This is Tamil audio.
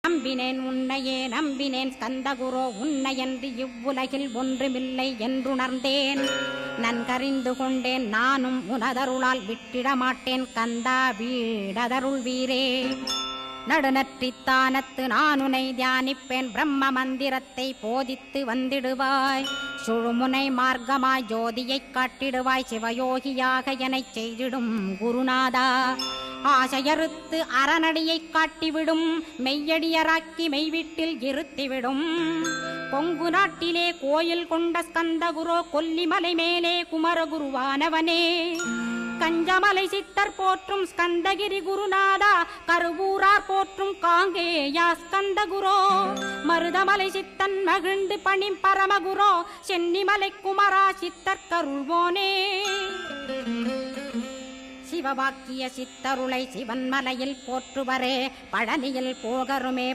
நம்பினேன் உன்னையே நம்பினேன் ஸ்கந்தகுரோ உன்னையன்று இவ்வுலகில் ஒன்றுமில்லை என்றுணர்ந்தேன். நன்கறிந்து கொண்டேன் நானும் உனதருளால் விட்டிட மாட்டேன் கந்தா வீடதருள் வீரே. நடுநற்றித்தானத்து நானுனை தியானிப்பேன் பிரம்ம மந்திரத்தை போதித்து வந்திடுவாய். சுழுமுனை மார்க்கமாய் ஜோதியைக் காட்டிடுவாய் சிவயோகியாக எனச் செய்திடும் குருநாதா. ஆசையறுத்து அறநடியைக் காட்டிவிடும் மெய்யடியராக்கி மெய்வீட்டில் இருத்திவிடும். கொங்கு நாட்டிலே கோயில் கொண்ட ஸ்கந்தகுரோ கொல்லிமலை மேலே குமரகுருவானவனே. கஞ்சமலை சித்தர் போற்றும் ஸ்கந்தகிரி குருநாதா கருவூரார் போற்றும் காங்கேயா ஸ்கந்தகுரோ. மருதமலை சித்தன் மகிழ்ந்து பணிம் பரமகுரோ சென்னிமலை குமரா சித்தர் கருள்வோனே. சிவவாக்கிய சித்தருளை சிவன்மலையில் போற்றுவரே பழனியில் போகருமே